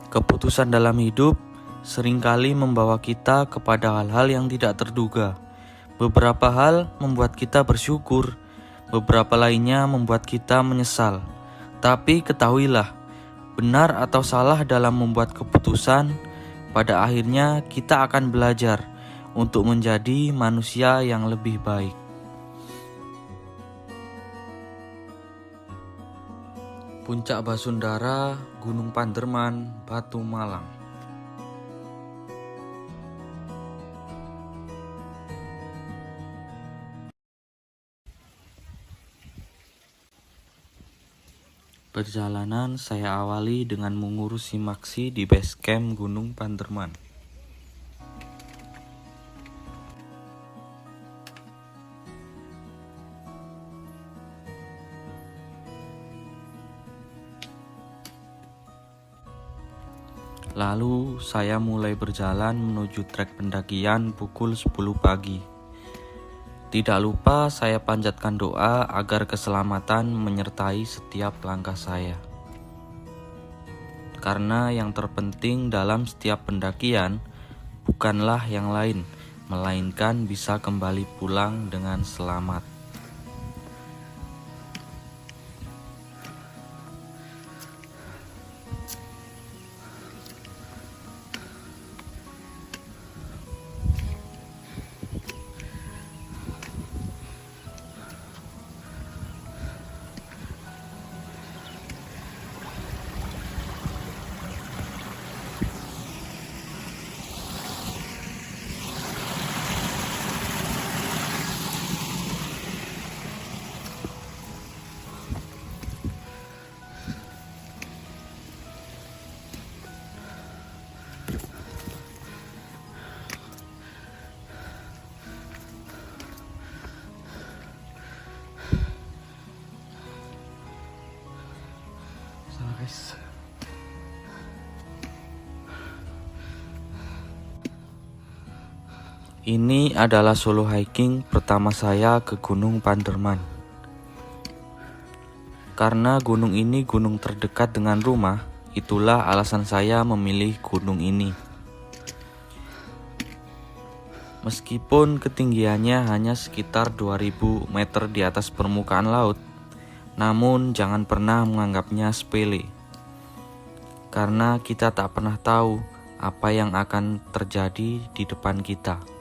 Keputusan dalam hidup seringkali membawa kita kepada hal-hal yang tidak terduga. Beberapa hal membuat kita bersyukur, beberapa lainnya membuat kita menyesal. Tapi ketahuilah, benar atau salah dalam membuat keputusan, pada akhirnya kita akan belajar untuk menjadi manusia yang lebih baik. Puncak Basundara, Gunung Panderman, Batu Malang. Perjalanan saya awali dengan mengurus simaksi di base camp Gunung Panderman. Lalu saya mulai berjalan menuju trek pendakian pukul 10 pagi. Tidak lupa saya panjatkan doa agar keselamatan menyertai setiap langkah saya. Karena yang terpenting dalam setiap pendakian bukanlah yang lain, melainkan bisa kembali pulang dengan selamat. Ini adalah solo hiking pertama saya ke Gunung Panderman. Karena gunung ini gunung terdekat dengan rumah, itulah alasan saya memilih gunung ini. Meskipun ketinggiannya hanya sekitar 2000 meter di atas permukaan laut, namun jangan pernah menganggapnya sepele. Karena kita tak pernah tahu apa yang akan terjadi di depan kita.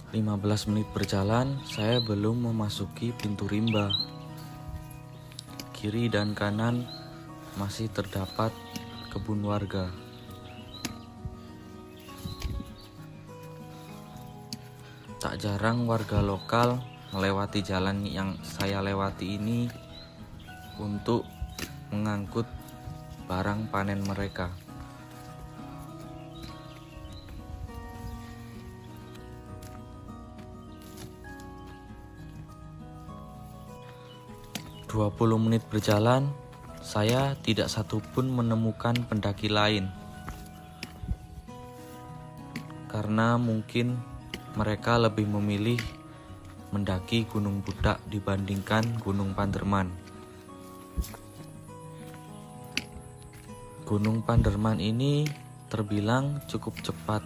Lima 15 menit berjalan, saya belum memasuki pintu rimba. Kiri dan kanan masih terdapat kebun warga. Tak jarang warga lokal melewati jalan yang saya lewati ini untuk mengangkut barang panen mereka. Dua 20 menit berjalan, saya tidak satupun menemukan pendaki lain. Karena mungkin mereka lebih memilih mendaki Gunung Budak dibandingkan Gunung Panderman. Gunung Panderman ini terbilang cukup cepat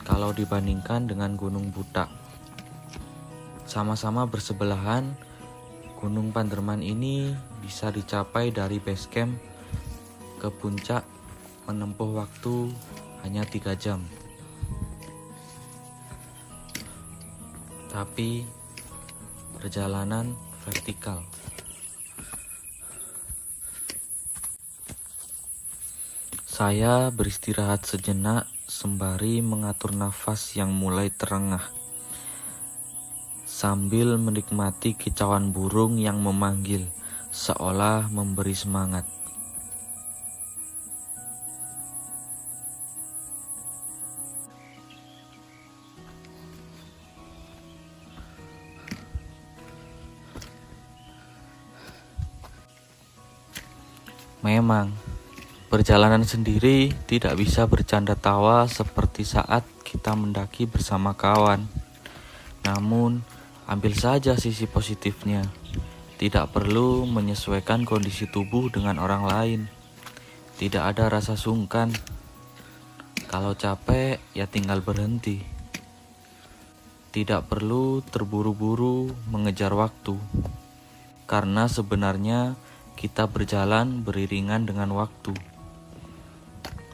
kalau dibandingkan dengan Gunung Budak. Sama-sama bersebelahan, Gunung Panderman ini bisa dicapai dari base camp ke puncak menempuh waktu hanya 3 jam. Tapi perjalanan vertikal. Saya beristirahat sejenak sembari mengatur nafas yang mulai terengah, sambil menikmati kicauan burung yang memanggil, seolah memberi semangat. Memang, Perjalanan sendiri tidak bisa bercanda tawa seperti saat kita mendaki bersama kawan. Namun, ambil saja sisi positifnya. Tidak perlu menyesuaikan kondisi tubuh dengan orang lain. Tidak ada rasa sungkan. Kalau capek, ya tinggal berhenti. Tidak perlu terburu-buru mengejar waktu. Karena sebenarnya kita berjalan beriringan dengan waktu.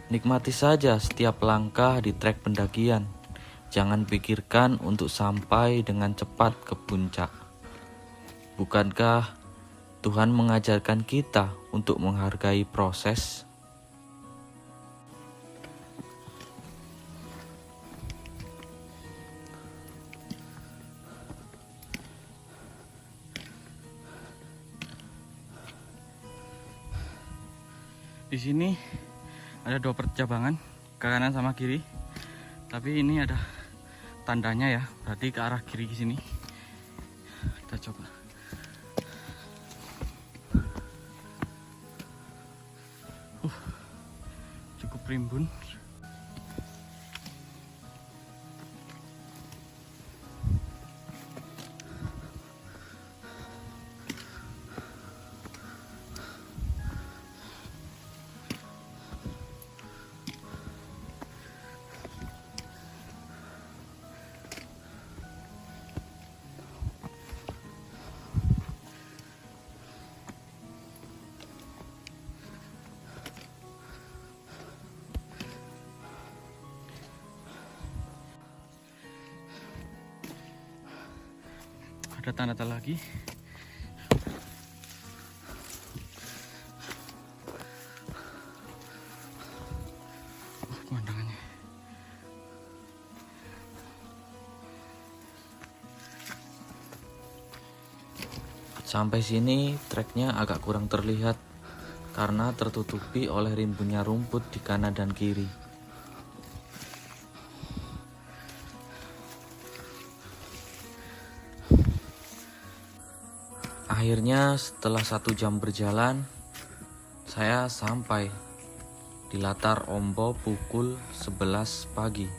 Nikmati saja setiap langkah di trek pendakian. Jangan pikirkan untuk sampai dengan cepat ke puncak. Bukankah Tuhan mengajarkan kita untuk menghargai proses? Di sini ada 2 percabangan, ke kanan sama kiri. Tapi ini ada tandanya ya, berarti ke arah kiri sini. Kita coba. Cukup rimbun. Ada tanda-tanda lagi. Pemandangannya. Sampai sini treknya agak kurang terlihat karena tertutupi oleh rimbunnya rumput di kanan dan kiri. Akhirnya setelah 1 jam berjalan, saya sampai di latar Ombo pukul 11 pagi.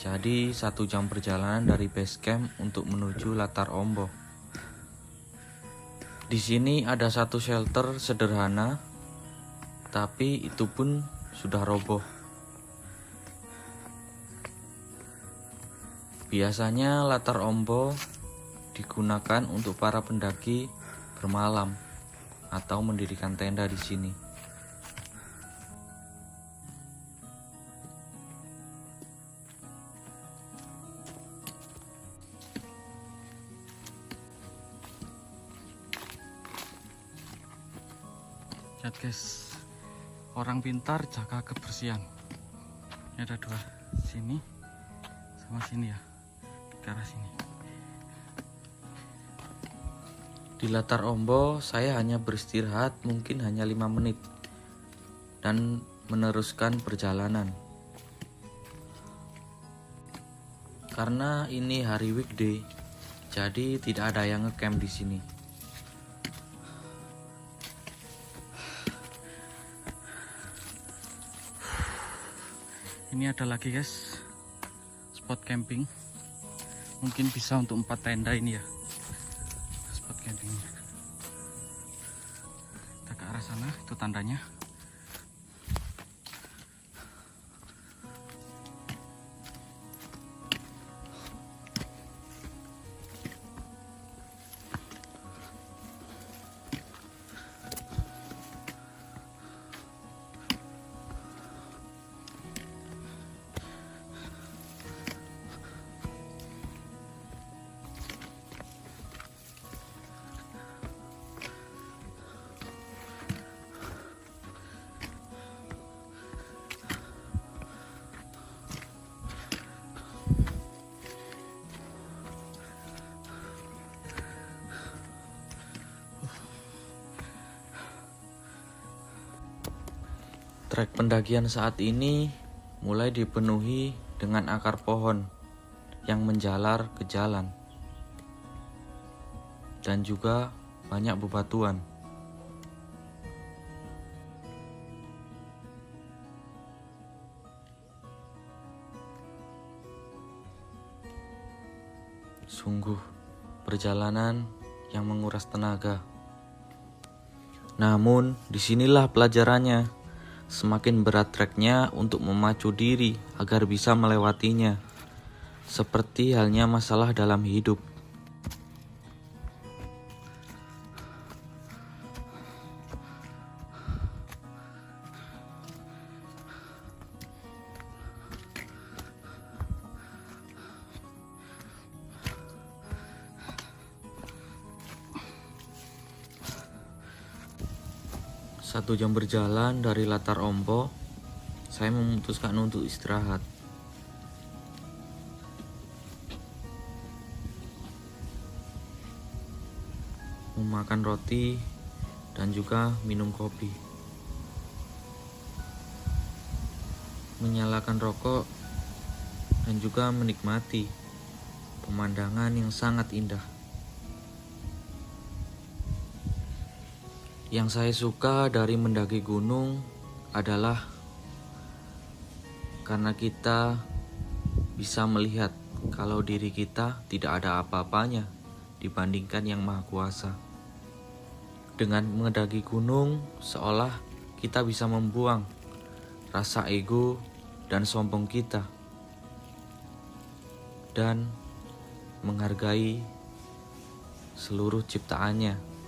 Jadi 1 jam perjalanan dari base camp untuk menuju latar Ombo. Di sini ada 1 shelter sederhana, tapi itu pun sudah roboh. Biasanya latar Ombo digunakan untuk para pendaki bermalam atau mendirikan tenda di sini. Lihat guys, orang pintar jaga kebersihan. Ini ada 2, sini sama sini ya, ke arah sini. Di latar Ombo saya hanya beristirahat mungkin hanya 5 menit dan meneruskan perjalanan. Karena ini hari weekday, jadi tidak ada yang ngecamp di sini. Ini ada lagi guys, spot camping. Mungkin bisa untuk 4 tenda ini ya, spot campingnya. Kita ke arah sana, itu tandanya. Trek pendakian saat ini mulai dipenuhi dengan akar pohon yang menjalar ke jalan dan juga banyak bebatuan. Sungguh perjalanan yang menguras tenaga. Namun disinilah pelajarannya. Semakin berat treknya untuk memacu diri agar bisa melewatinya. Seperti halnya masalah dalam hidup. Satu jam berjalan dari latar Ompo, saya memutuskan untuk istirahat. Memakan roti dan juga minum kopi. Menyalakan rokok dan juga menikmati pemandangan yang sangat indah. Yang saya suka dari mendaki gunung adalah karena kita bisa melihat kalau diri kita tidak ada apa-apanya dibandingkan Yang Maha Kuasa. Dengan mendaki gunung, seolah kita bisa membuang rasa ego dan sombong kita dan menghargai seluruh ciptaannya.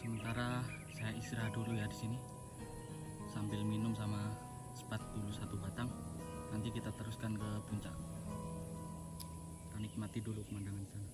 Sementara saya istirahat dulu ya di sini sambil minum sama sepat dulu satu batang. Nanti kita teruskan ke puncak. Kita nikmati dulu pemandangan sana.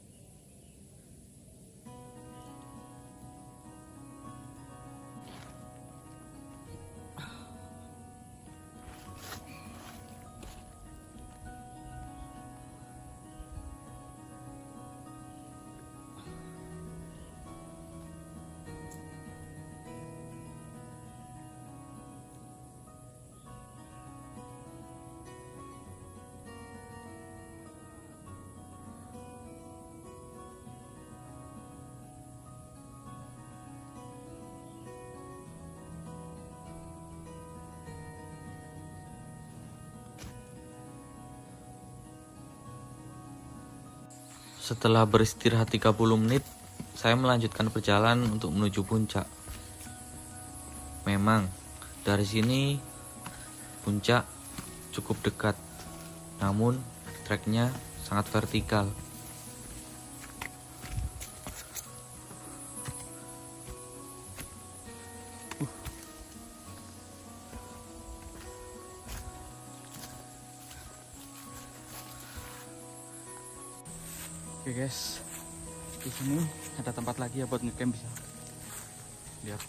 Setelah beristirahat 30 menit, saya melanjutkan perjalanan untuk menuju puncak. Memang, dari sini puncak cukup dekat, namun treknya sangat vertikal. Oke guys, di sini ada tempat lagi ya buat ngecamp, bisa lihat.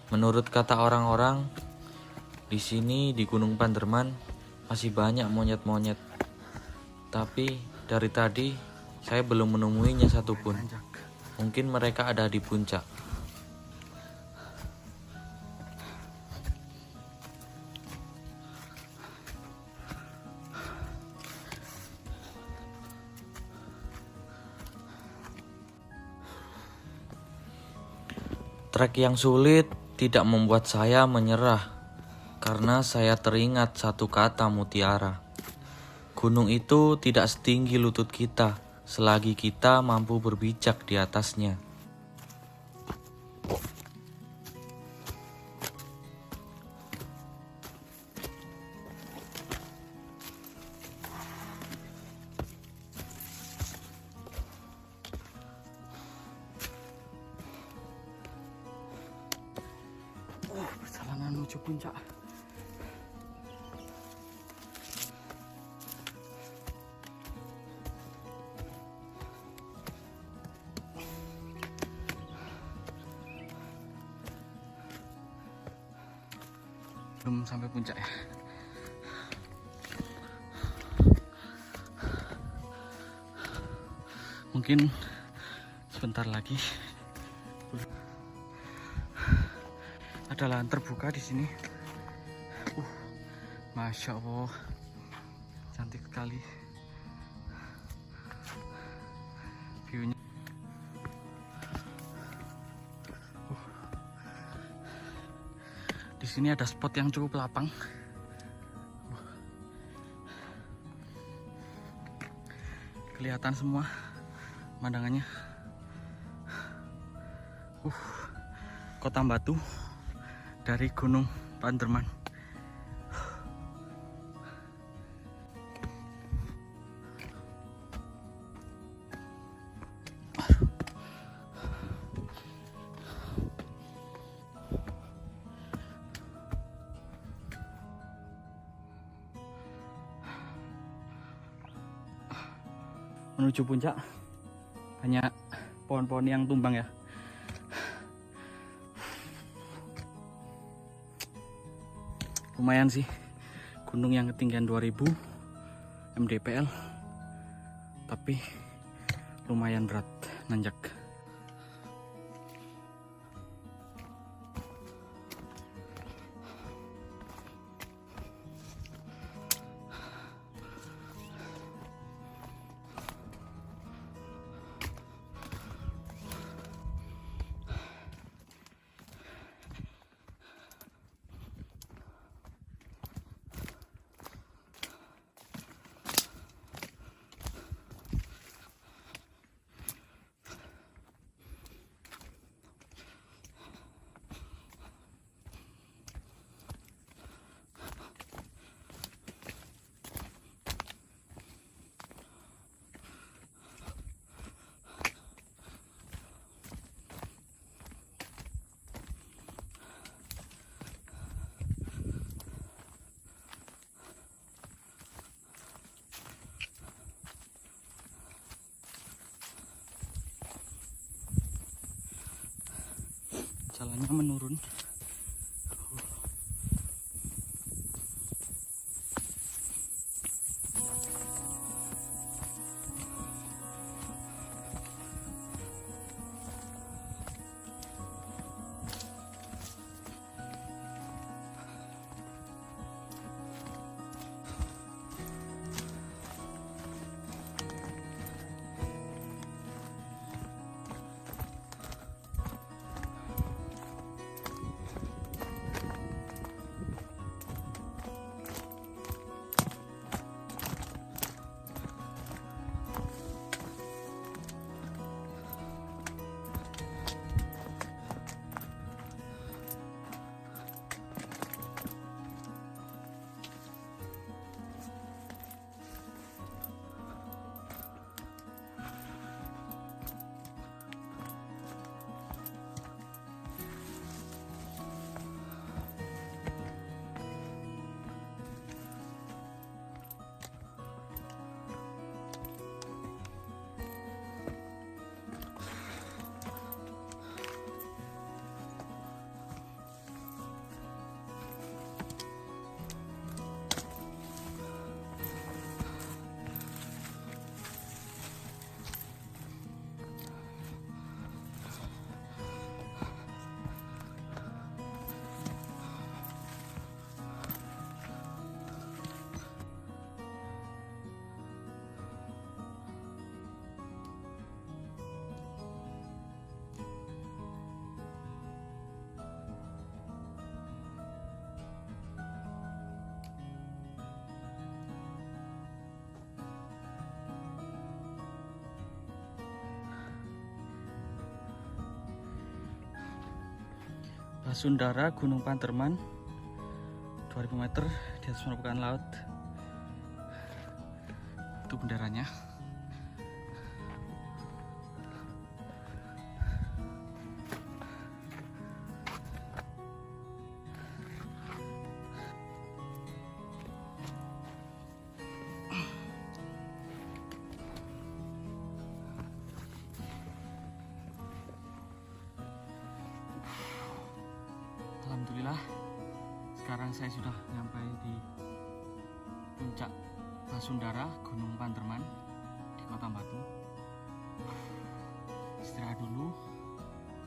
Menurut kata orang-orang, di sini di Gunung Panderman masih banyak monyet-monyet. Tapi dari tadi Saya belum menemuinya satupun. Nanjak. Mungkin mereka ada di puncak. Trek yang sulit tidak membuat saya menyerah, karena saya teringat satu kata mutiara. Gunung itu tidak setinggi lutut kita, selagi kita mampu berpijak di atasnya. Perjalanan menuju puncak. Belum sampai puncak ya. Mungkin sebentar lagi. Ada lahan terbuka di sini. Masya Allah, cantik sekali viewnya. Di sini ada spot yang cukup lapang. Kelihatan semua pemandangannya. Kota Batu dari Gunung Panderman. Menuju puncak banyak pohon-pohon yang tumbang ya. Lumayan sih, gunung yang ketinggian 2000 mdpl, tapi lumayan berat nanjak. Jalannya menurun. Pasundara Gunung Panderman, 2000 meter di atas permukaan laut. Itu benderanya. Alhamdulillah, sekarang saya sudah sampai di puncak Pasundara Gunung Panderman di Kota Batu. Istirahat dulu,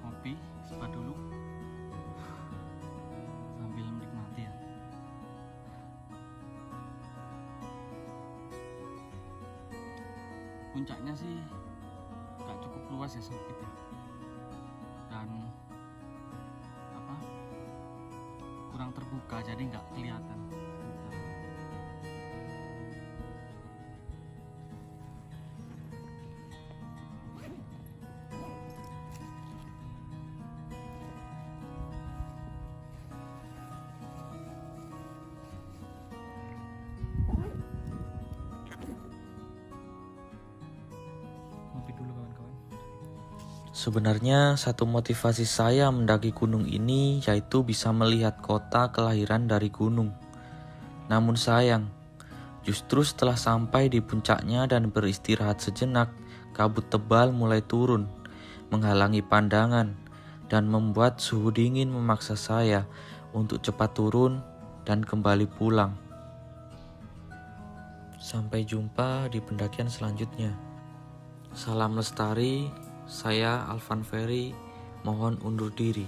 ngopi, spa dulu, sambil menikmati ya. Puncaknya sih gak cukup luas ya, sempit ya, dan kurang terbuka, jadi nggak kelihatan. Ngopi dulu kawan-kawan. Sebenarnya satu motivasi saya mendaki gunung ini yaitu bisa melihat kota kelahiran dari gunung. Namun sayang, justru setelah sampai di puncaknya dan beristirahat sejenak, kabut tebal mulai turun, menghalangi pandangan, dan membuat suhu dingin memaksa saya untuk cepat turun dan kembali pulang. Sampai jumpa di pendakian selanjutnya. Salam lestari. Saya Alvan Ferry, mohon undur diri.